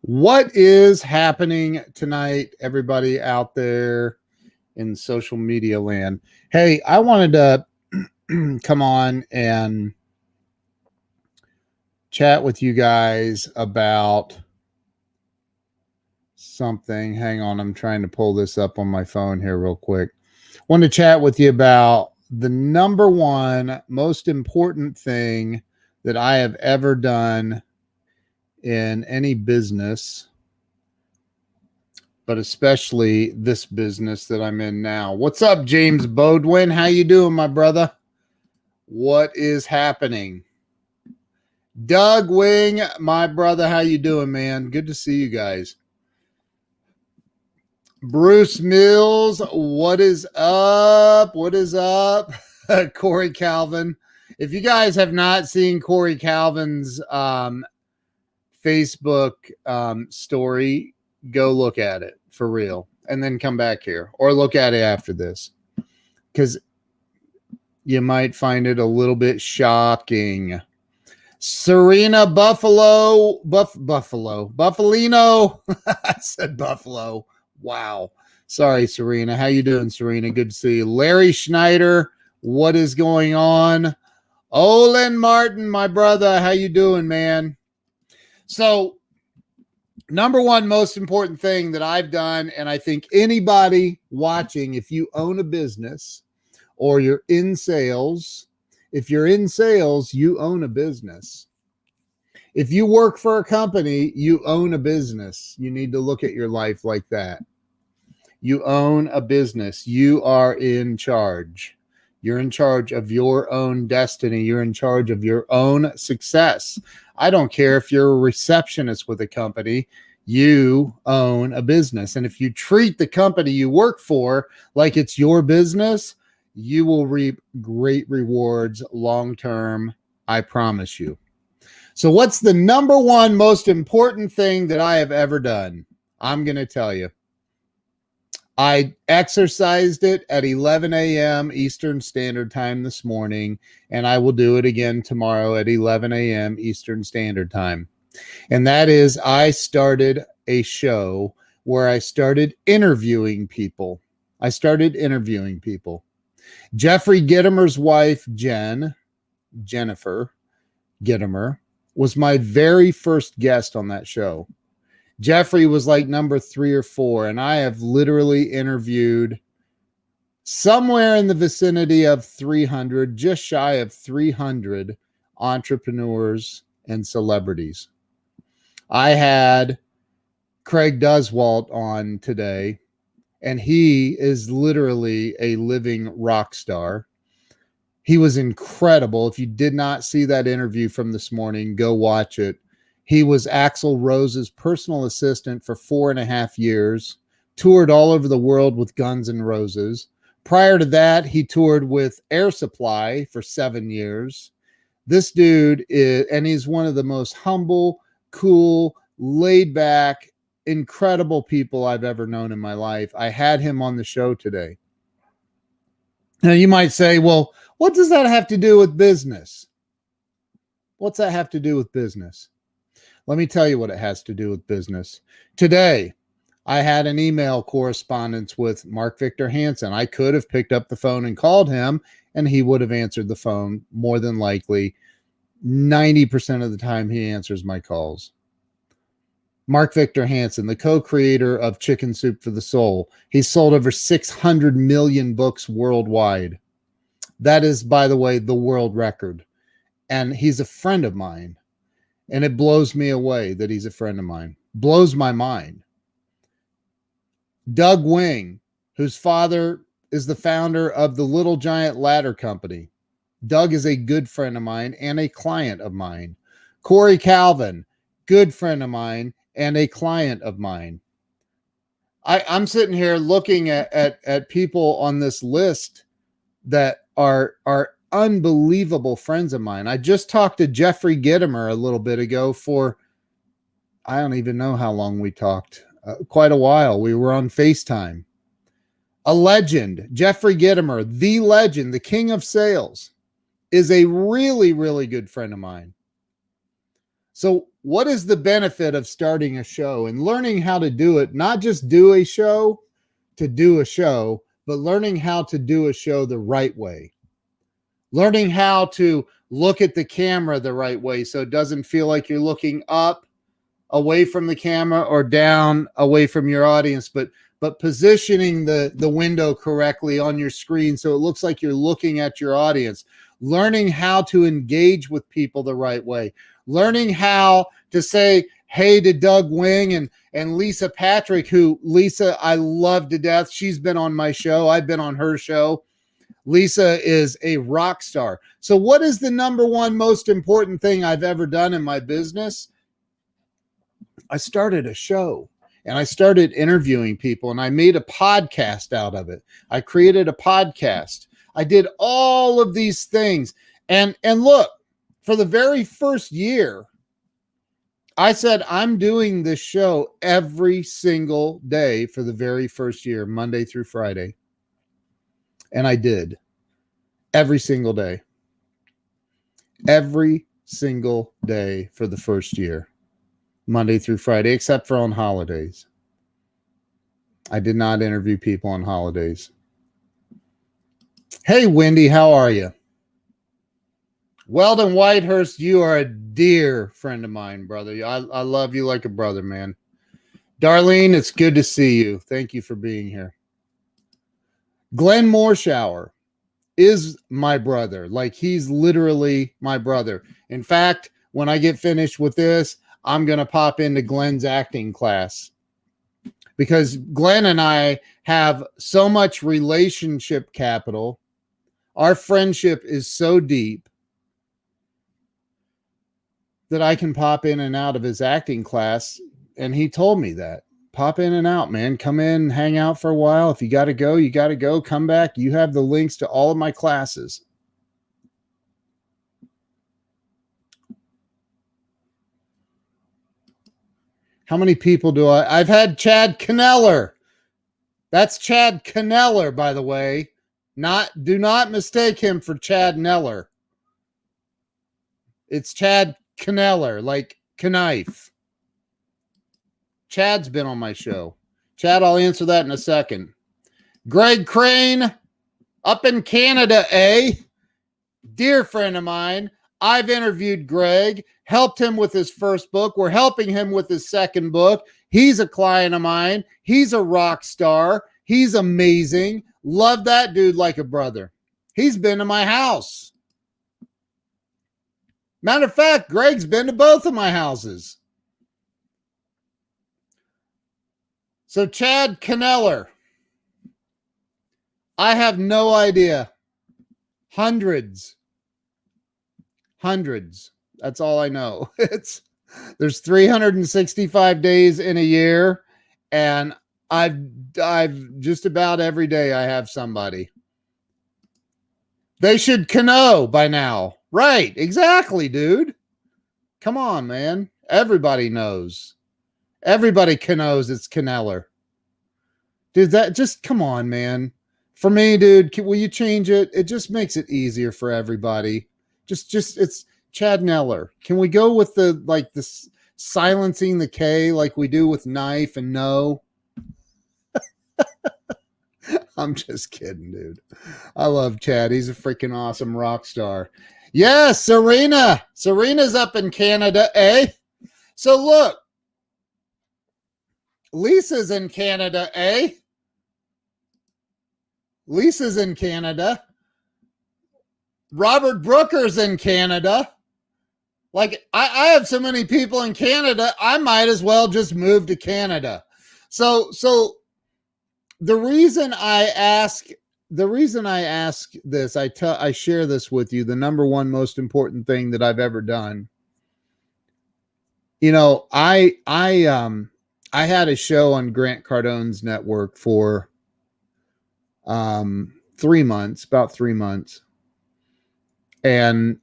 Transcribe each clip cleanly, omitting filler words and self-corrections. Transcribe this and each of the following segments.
What is happening tonight, everybody out there in social media land? Hey, I wanted to come on and chat with you guys about something. Hang on, I'm trying to pull this up on my phone here real quick. I want to chat with you about the number one most important thing that I have ever done in any business, but especially this business that I'm in now. What's up, James Bodwin? How you doing, my brother? What is happening? Doug Wing, my brother, how you doing, man? Good to see you guys. Bruce Mills, what is up? What is up? Corey Calvin. If you guys have not seen Corey Calvin's Facebook story, go look at it for real and then come back here or look at it after this because you might find it a little bit shocking. Serena Buffalino. I said Buffalo. Wow. Sorry, Serena. How you doing, Serena? Good to see you. Larry Schneider, what is going on? Olin Martin, my brother, how you doing, man? So, number one most important thing that I've done, and I think anybody watching, if you own a business or you're in sales, if you're in sales, you own a business. If you work for a company, you own a business. You need to look at your life like that. You own a business. You are in charge. You're in charge of your own destiny. You're in charge of your own success. I don't care if you're a receptionist with a company, you own a business. And if you treat the company you work for like it's your business, you will reap great rewards long-term. I promise you. So what's the number one most important thing that I have ever done? I'm going to tell you. I exercised it at 11 a.m. Eastern Standard Time this morning, and I will do it again tomorrow at 11 a.m. Eastern Standard Time. And that is, I started a show where I started interviewing people. Jeffrey Gitomer's wife, Jennifer Gitomer, was my very first guest on that show. Jeffrey was like number 3 or 4, and I have literally interviewed somewhere in the vicinity of 300, just shy of 300 entrepreneurs and celebrities. I had Craig Duswalt on today, and he is literally a living rock star. He was incredible. If you did not see that interview from this morning, go watch it. He was Axl Rose's personal assistant for 4.5 years, toured all over the world with Guns N' Roses. Prior to that, he toured with Air Supply for 7 years. This dude is, and he's one of the most humble, cool, laid back, incredible people I've ever known in my life. I had him on the show today. Now you might say, well, what does that have to do with business? What's that have to do with business? Let me tell you what it has to do with business. Today, I had an email correspondence with Mark Victor Hansen. I could have picked up the phone and called him, and he would have answered the phone more than likely. 90% of the time, he answers my calls. Mark Victor Hansen, the co-creator of Chicken Soup for the Soul. He's sold over 600 million books worldwide. That is, by the way, the world record. And he's a friend of mine. And it blows me away that he's a friend of mine. Blows my mind. Doug Wing, whose father is the founder of the Little Giant Ladder Company. Doug is a good friend of mine and a client of mine. Corey Calvin, good friend of mine and a client of mine. I'm sitting here looking at people on this list that are unbelievable friends of mine. I just talked to Jeffrey Gitomer a little bit ago for, I don't even know how long we talked, quite a while. We were on FaceTime. A legend, Jeffrey Gitomer, the legend, the king of sales, is a really, really good friend of mine. So what is the benefit of starting a show and learning how to do it? Not just do a show to do a show, but learning how to do a show the right way. Learning how to look at the camera the right way so it doesn't feel like you're looking up away from the camera or down away from your audience, but positioning the window correctly on your screen so it looks like you're looking at your audience. Learning how to engage with people the right way. Learning how to say hey to Doug Wing and Lisa Patrick, who Lisa I love to death. She's been on my show. I've been on her show. Lisa is a rock star. So what is the number one most important thing I've ever done in my business? I started a show and I started interviewing people and I made a podcast out of it. I created a podcast. I did all of these things. And look, for the very first year, I said, I'm doing this show every single day for the very first year, Monday through Friday. And I did every single day. Every single day for the first year. Monday through Friday, except for on holidays. I did not interview people on holidays. Hey, Wendy, how are you? Weldon Whitehurst, you are a dear friend of mine, brother. I love you like a brother, man. Darlene, it's good to see you. Thank you for being here. Glenn Morshower is my brother. Like, he's literally my brother. In fact, when I get finished with this, I'm going to pop into Glenn's acting class because Glenn and I have so much relationship capital. Our friendship is so deep that I can pop in and out of his acting class. And he told me that. Pop in and out, man. Come in, hang out for a while. If you got to go, you got to go. Come back. You have the links to all of my classes. How many people do I've had Chad Kneller. That's Chad Kneller, by the way. Do not mistake him for Chad Neller. It's Chad Kneller, like knife. Chad's been on my show. Chad, I'll answer that in a second. Greg Crane, up in Canada, eh? Dear friend of mine. I've interviewed Greg, helped him with his first book. We're helping him with his second book. He's a client of mine. He's a rock star. He's amazing. Love that dude like a brother. He's been to my house. Matter of fact, Greg's been to both of my houses. So Chad Kneller, I have no idea. Hundreds. That's all I know. There's 365 days in a year, and I've just about every day I have somebody. They should know by now. Right, exactly, dude. Come on, man. Everybody knows. Everybody knows it's Kneller. Dude, that just come on, man. For me, dude, will you change it? It just makes it easier for everybody. Just it's Chad Neller. Can we go with the silencing the K like we do with knife and no? I'm just kidding, dude. I love Chad. He's a freaking awesome rock star. Yes, Serena. Serena's up in Canada, eh? So look, Lisa's in Canada, eh? Lisa's in Canada. Robert Brooker's in Canada. Like, I have so many people in Canada, I might as well just move to Canada. So the reason I ask this, I share this with you, the number one most important thing that I've ever done. You know, I had a show on Grant Cardone's network for 3 months, about 3 months. And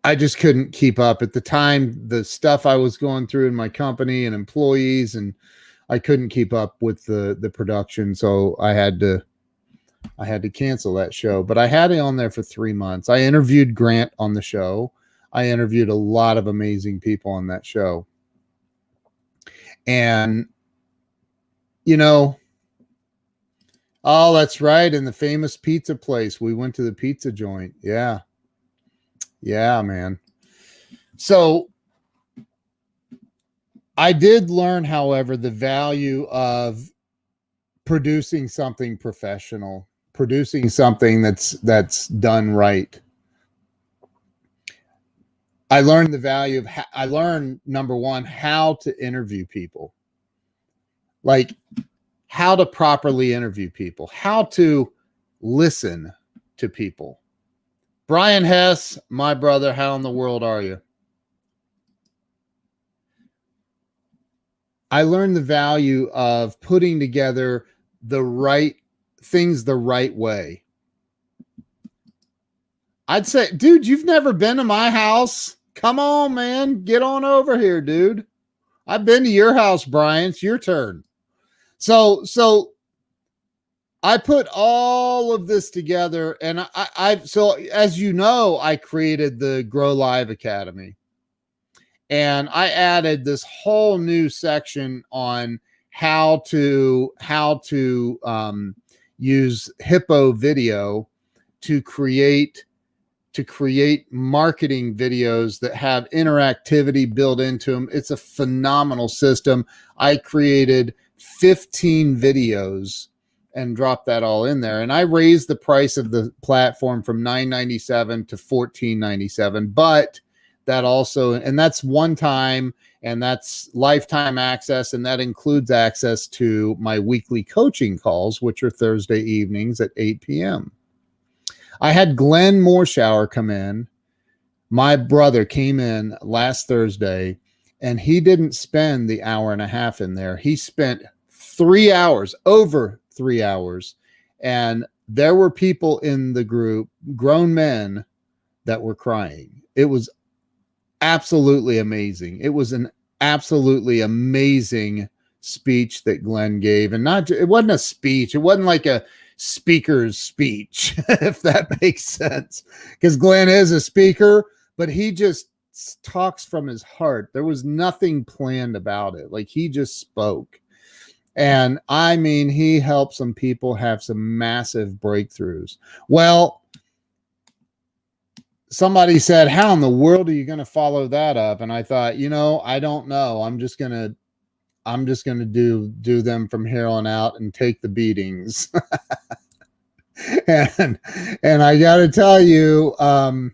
I just couldn't keep up at the time, the stuff I was going through in my company and employees, and I couldn't keep up with the production. So I had to cancel that show, but I had it on there for 3 months. I interviewed Grant on the show. I interviewed a lot of amazing people on that show. And, you know, oh, that's right. In the famous pizza place, we went to the pizza joint. Yeah. Yeah, man. So I did learn, however, the value of producing something professional, producing something that's done right. I learned the value of, I learned, number one, how to interview people, like how to properly interview people, how to listen to people. Brian Hess, my brother, how in the world are you? I learned the value of putting together the right things the right way. I'd say, dude, you've never been to my house? Come on, man. Get on over here, dude. I've been to your house, Brian. It's your turn. So I put all of this together, and so as you know, I created the Grow Live Academy. And I added this whole new section on how to use Hippo Video to create marketing videos that have interactivity built into them. It's a phenomenal system. I created 15 videos and dropped that all in there. And I raised the price of the platform from $9.97 to $14.97, but that also, and that's one time, and that's lifetime access, and that includes access to my weekly coaching calls, which are Thursday evenings at 8 p.m. I had Glenn Morshower come in. My brother came in last Thursday, and he didn't spend the hour and a half in there. He spent 3 hours, over 3 hours, and there were people in the group, grown men, that were crying. It was absolutely amazing. It was an absolutely amazing speech that Glenn gave. And it wasn't a speech. It wasn't like a speaker's speech, if that makes sense, because Glenn is a speaker, but he just talks from his heart. There was nothing planned about it. Like, he just spoke. And I mean, he helped some people have some massive breakthroughs. Well, somebody said, how in the world are you going to follow that up? And I thought, I don't know. I'm just going to do them from here on out and take the beatings. and I got to tell you, I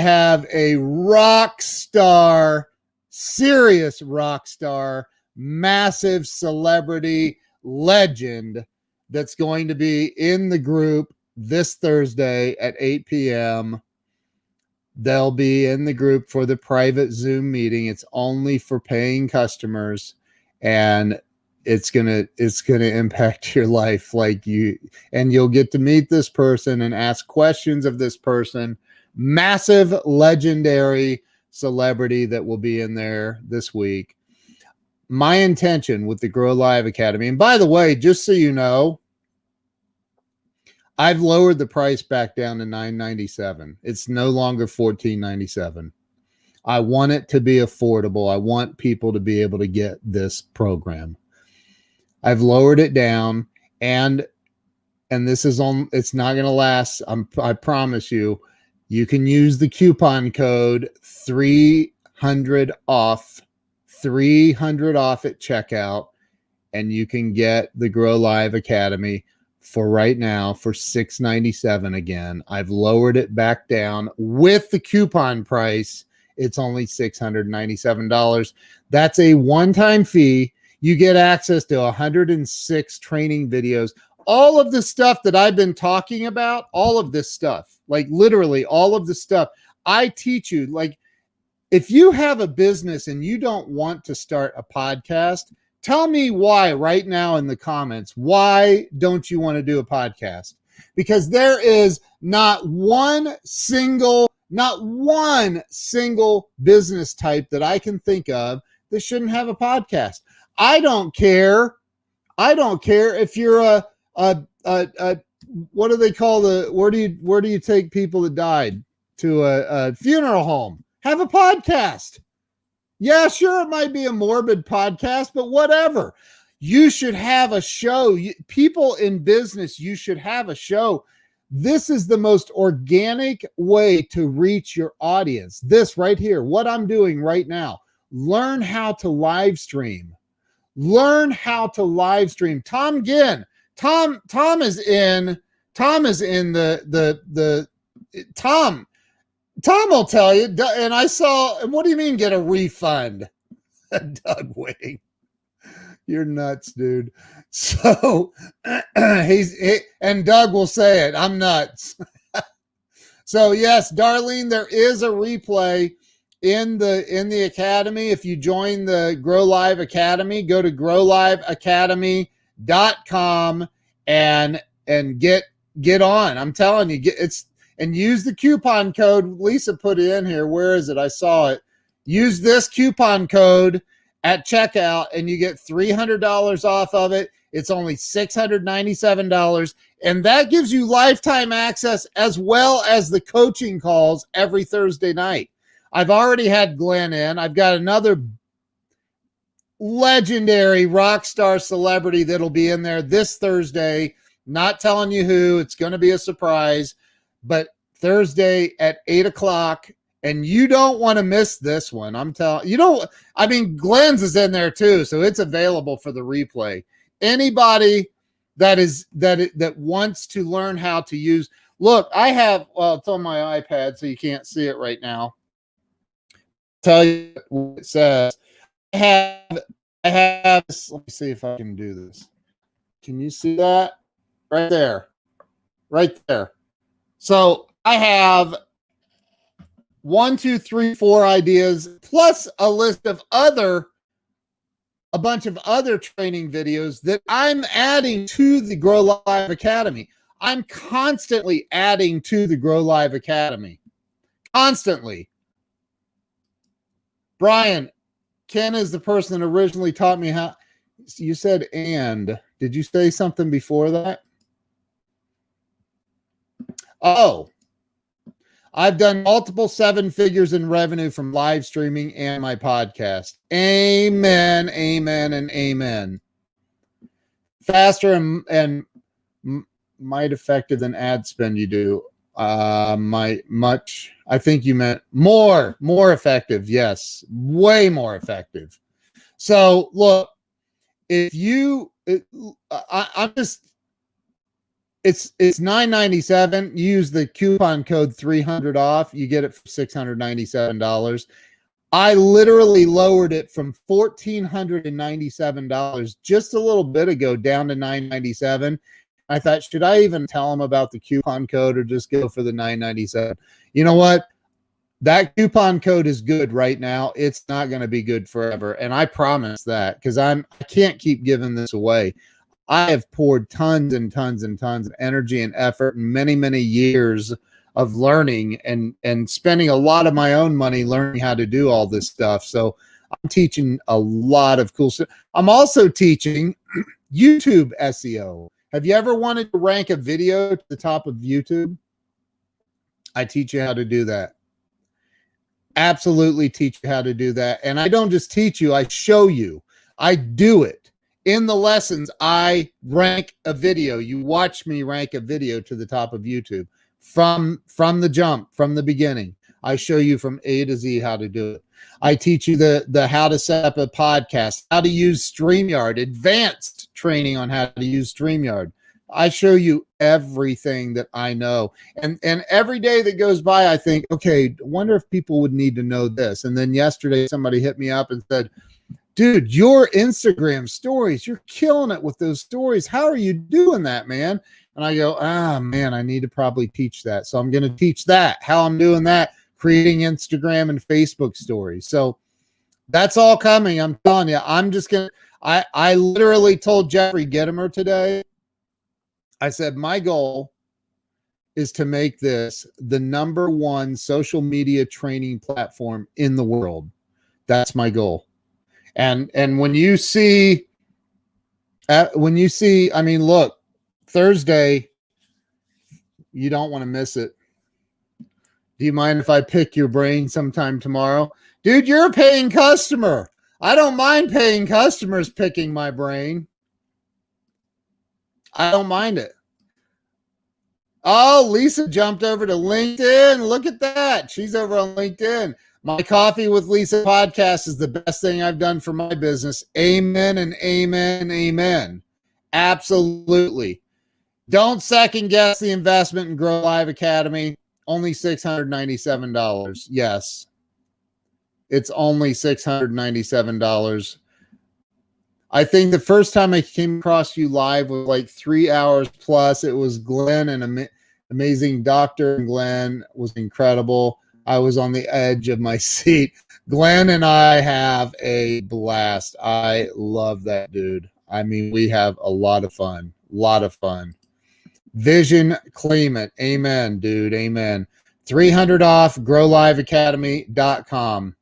have a rock star, serious rock star, massive celebrity legend that's going to be in the group this Thursday at 8 p.m. They'll be in the group for the private Zoom meeting. It's only for paying customers, and it's gonna impact your life, and you'll get to meet this person and ask questions of this person. Massive, legendary celebrity that will be in there this week. My intention with the Grow Live Academy, and by the way, just so you know, I've lowered the price back down to $9.97. It's no longer $14.97. I want it to be affordable. I want people to be able to get this program. I've lowered it down, and this is on. It's not going to last. I promise you. You can use the coupon code 300 off, 300 off at checkout, and you can get the Grow Live Academy for right now for $6.97 again. I've lowered it back down. With the coupon price, it's only $697. That's a one-time fee. You get access to 106 training videos. All of the stuff that I've been talking about, all of this stuff, like literally all of the stuff, I teach you. Like, if you have a business and you don't want to start a podcast, tell me why right now in the comments. Why don't you want to do a podcast? Because there is not one single business type that I can think of that shouldn't have a podcast. I don't care if you're a what do they call where do you take people that died? a funeral home. Have a podcast. Yeah, sure, it might be a morbid podcast, but whatever. You should have a show. People in business, you should have a show. This is the most organic way to reach your audience. This right here, what I'm doing right now. Learn how to live stream. Learn how to live stream. Tom Ginn. Tom is in the Tom will tell you. And I saw, what do you mean get a refund? Doug Wing. You're nuts, dude. So and Doug will say it. I'm nuts. So yes, Darlene, there is a replay in the academy. If you join the Grow Live Academy, go to growliveacademy.com and get on. I'm telling you, and use the coupon code. Lisa put it in here. Where is it? I saw it. Use this coupon code at checkout and you get $300 off of it. It's only $697. And that gives you lifetime access as well as the coaching calls every Thursday night. I've already had Glenn in. I've got another legendary rock star celebrity that'll be in there this Thursday. Not telling you who. It's going to be a surprise. But Thursday at 8:00. And you don't want to miss this one. I'm telling you, Glenn's is in there too, so it's available for the replay. Anybody that wants to learn how to use. Look, I have. Well, it's on my iPad, so you can't see it right now. Tell you what it says. I have. Let me see if I can do this. Can you see that? Right there. Right there. So I have 1, 2, 3, 4 ideas, plus a list of a bunch of other training videos that I'm adding to the Grow Live Academy. I'm constantly adding to the Grow Live Academy. Constantly. Brian, Ken is the person that originally taught me how. You said and. Did you say something before that? Oh. I've done multiple 7 figures in revenue from live streaming and my podcast. Amen, amen, and amen. Faster and might effective than ad spend you do. I think you meant more effective. Yes, way more effective. So look, if you, I'm just, it's $997. Use the coupon code 300 off. You get it for $697. I literally lowered it from $1,497 just a little bit ago down to $997. I thought, should I even tell them about the coupon code or just go for the $997? You know what? That coupon code is good right now. It's not going to be good forever. And I promise that because I can't keep giving this away. I have poured tons and tons and tons of energy and effort and many, many years of learning and spending a lot of my own money learning how to do all this stuff. So I'm teaching a lot of cool stuff. I'm also teaching YouTube SEO. Have you ever wanted to rank a video to the top of YouTube? I teach you how to do that. Absolutely teach you how to do that. And I don't just teach you, I show you. I do it. In the lessons, I rank a video. You watch me rank a video to the top of YouTube from the jump, from the beginning. I show you from A to Z how to do it. I teach you the how to set up a podcast, how to use StreamYard, advanced training on how to use StreamYard. I show you everything that I know. And every day that goes by, I think, okay, wonder if people would need to know this. And then yesterday, somebody hit me up and said, dude, your Instagram stories, you're killing it with those stories. How are you doing that, man? And I go, man, I need to probably teach that. So I'm going to teach that, how I'm doing that, creating Instagram and Facebook stories. So that's all coming. I'm telling you, I'm just going to, I literally told Jeffrey Gitomer today, I said, my goal is to make this the #1 social media training platform in the world. That's my goal. And when you see, I mean, look, Thursday, you don't want to miss it. Do you mind if I pick your brain sometime tomorrow? Dude, you're a paying customer. I don't mind paying customers picking my brain. I don't mind it. Oh, Lisa jumped over to LinkedIn. Look at that. She's over on LinkedIn. My Coffee with Lisa podcast is the best thing I've done for my business. Amen and amen, amen. Absolutely. Don't second guess the investment in Grow Live Academy. Only $697. Yes. It's only $697. I think the first time I came across you live was like 3 hours plus. It was Glenn, an amazing doctor. And Glenn was incredible. I was on the edge of my seat. Glenn and I have a blast. I love that dude. I mean, we have a lot of fun. Vision, claim it. Amen, dude. Amen. 300 off, growliveacademy.com.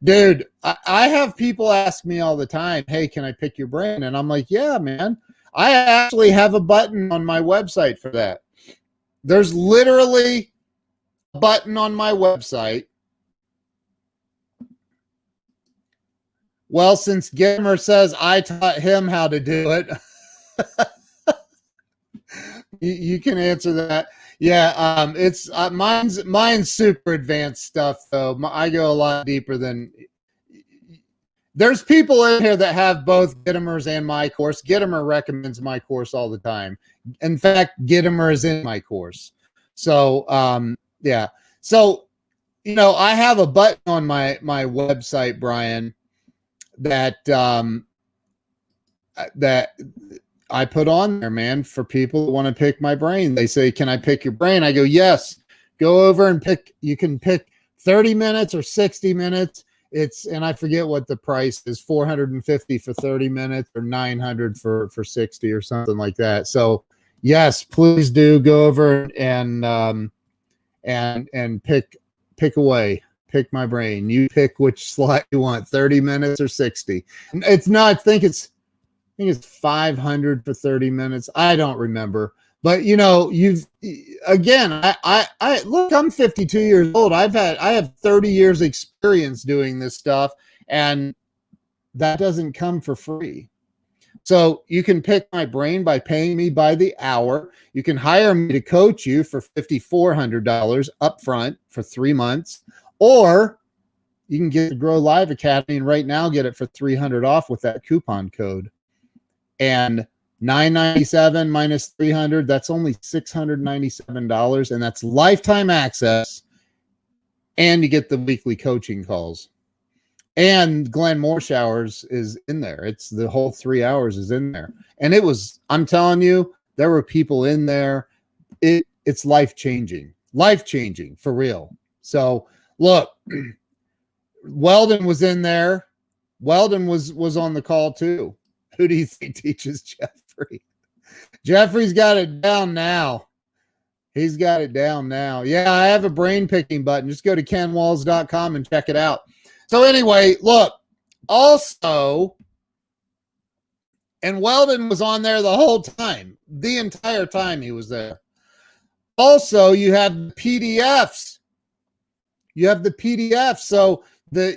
Dude, I have people ask me all the time, hey, can I pick your brain? And I'm like, yeah, man. I actually have a button on my website for that. There's literally a button on my website. Well, since Gimmer says I taught him how to do it, you can answer that. Yeah, it's mine's super advanced stuff though. I go a lot deeper than. There's people in here that have both Gittimer's and my course. Gittimer recommends my course all the time. In fact, Gittimer is in my course. So yeah. So I have a button on my website, Brian, that that I put on there, man, for people who want to pick my brain. They say, can I pick your brain? I go, yes. Go over and pick. You can pick 30 minutes or 60 minutes. And I forget what the price is, $450 for 30 minutes or $900 for 60 or something like that. So yes, please do go over and pick away. Pick my brain. You pick which slot you want, 30 minutes or 60. It's not, I think it's 500 for 30 minutes. I don't remember. But I look, I'm 52 years old. I have 30 years experience doing this stuff, and that doesn't come for free. So you can pick my brain by paying me by the hour. You can hire me to coach you for $5,400 upfront for 3 months, or you can get the Grow Live Academy and right now get it for $300 off with that coupon code. And $997 minus $300, that's only $697, and that's lifetime access. And you get the weekly coaching calls. And Glenn Moorshowers is in there. It's the whole 3 hours is in there. And I'm telling you, there were people in there. It's life-changing for real. So look, Weldon was in there. Weldon was on the call too. Who do you think teaches Jeffrey? Jeffrey's got it down now. He's got it down now. Yeah, I have a brain picking button. Just go to kenwalls.com and check it out. So anyway, look, also, and Weldon was on there the whole time, the entire time he was there. Also, you have the PDFs. So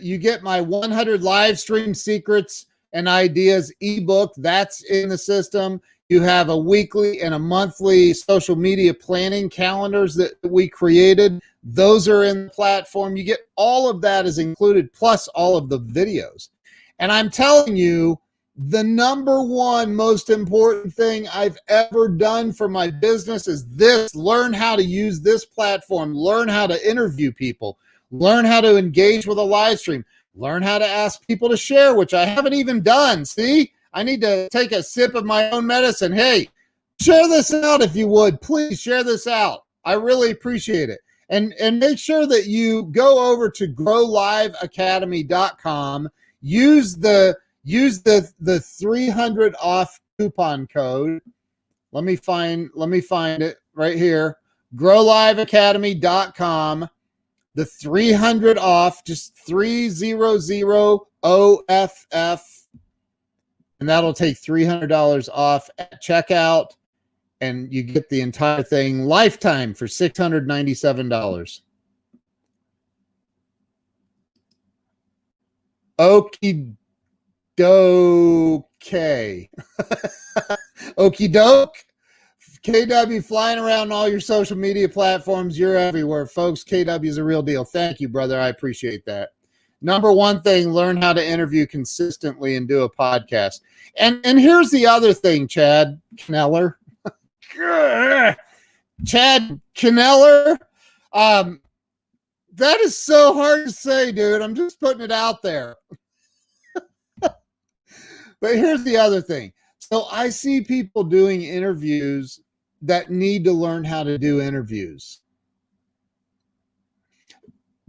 you get my 100 live stream secrets and ideas ebook. That's in the system. You have a weekly and a monthly social media planning calendars that we created. Those are in the platform. You get all of that is included, plus all of the videos. And I'm telling you, the number one most important thing I've ever done for my business is this. Learn how to use this platform. Learn how to interview people. Learn how to engage with a live stream. Learn how to ask people to share, which I haven't even done. See, I need to take a sip of my own medicine. Hey, share this out if you would. Please share this out. I really appreciate it. And make sure that you go over to growliveacademy.com. Use the 300 off coupon code. Let me find it right here. growliveacademy.com. The 300 off, just 300 OFF, and that'll take $300 off at checkout, and you get the entire thing lifetime for $697. Okie doke. Okie doke. KW flying around all your social media platforms. You're everywhere, folks. KW is a real deal. Thank you, brother. I appreciate that. Number one thing, learn how to interview consistently and do a podcast. And here's the other thing, Chad Kneller. Chad Kneller. That is so hard to say, dude. I'm just putting it out there. But here's the other thing. So I see people doing interviews that need to learn how to do interviews.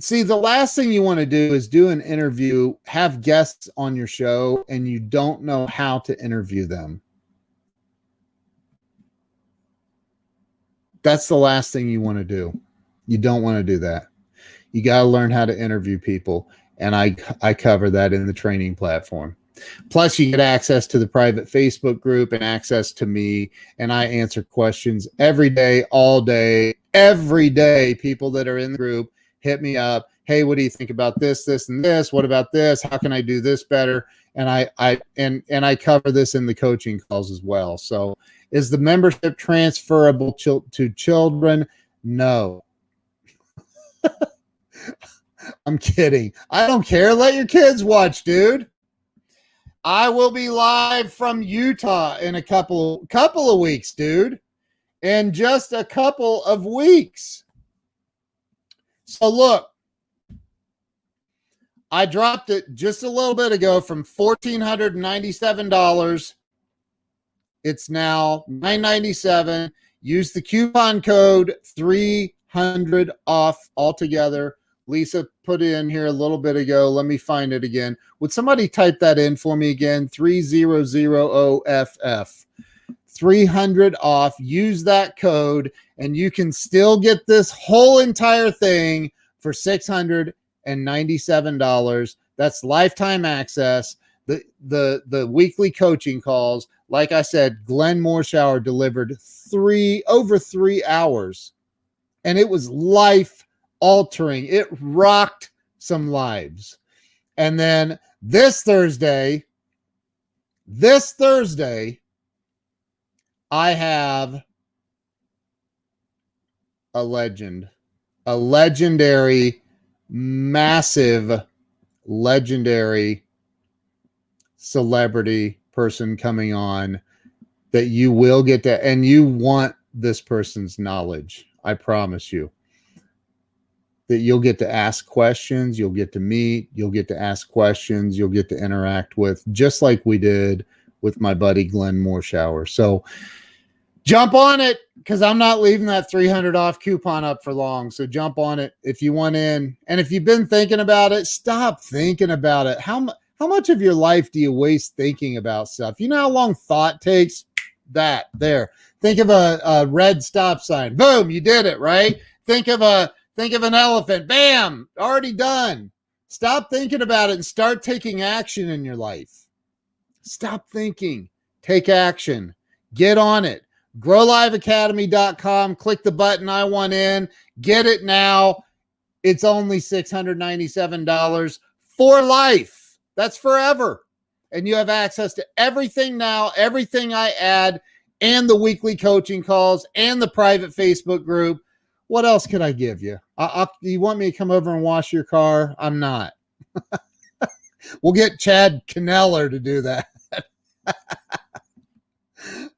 See, the last thing you want to do is do an interview, have guests on your show, and you don't know how to interview them. That's the last thing you want to do. You don't want to do that. You got to learn how to interview people. And I cover that in the training platform. Plus, you get access to the private Facebook group and access to me. And I answer questions every day, all day, every day. People that are in the group hit me up. Hey, what do you think about this, this, and this? What about this? How can I do this better? And I cover this in the coaching calls as well. So is the membership transferable to children? No. I'm kidding. I don't care. Let your kids watch, dude. I will be live from Utah in a couple of weeks, dude. In just a couple of weeks. So look, I dropped it just a little bit ago from $1,497. It's now $997. Use the coupon code 300 off altogether. Lisa put it in here a little bit ago. Let me find it again. Would somebody type that in for me again? 3000FF. 300 off. Use that code, and you can still get this whole entire thing for $697. That's lifetime access. The weekly coaching calls. Like I said, Glenn Morshower delivered over 3 hours, and it was life altering. It rocked some lives. And then this Thursday, I have a legend, a legendary, massive, legendary celebrity person coming on that you will get to, and you want this person's knowledge. I promise you that you'll get to ask questions, you'll get to meet, you'll get to ask questions, you'll get to interact with, just like we did with my buddy Glenn Morshower. So jump on it, because I'm not leaving that 300 off coupon up for long. So jump on it if you want in. And if you've been thinking about it, stop thinking about it. How much of your life do you waste thinking about stuff? You know how long thought takes? That there. Think of a red stop sign. Boom, you did it, right? Think of an elephant. Bam, already done. Stop thinking about it and start taking action in your life. Stop thinking. Take action. Get on it. GrowLiveAcademy.com. Click the button I want in. Get it now. It's only $697 for life. That's forever. And you have access to everything now, everything I add, and the weekly coaching calls and the private Facebook group. What else could I give you? You want me to come over and wash your car? I'm not. We'll get Chad Kneller to do that.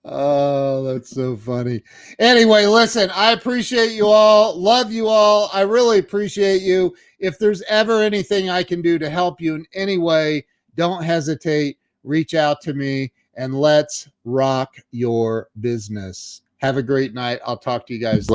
Oh, that's so funny. Anyway, listen, I appreciate you all. Love you all. I really appreciate you. If there's ever anything I can do to help you in any way, don't hesitate. Reach out to me, and let's rock your business. Have a great night. I'll talk to you guys later.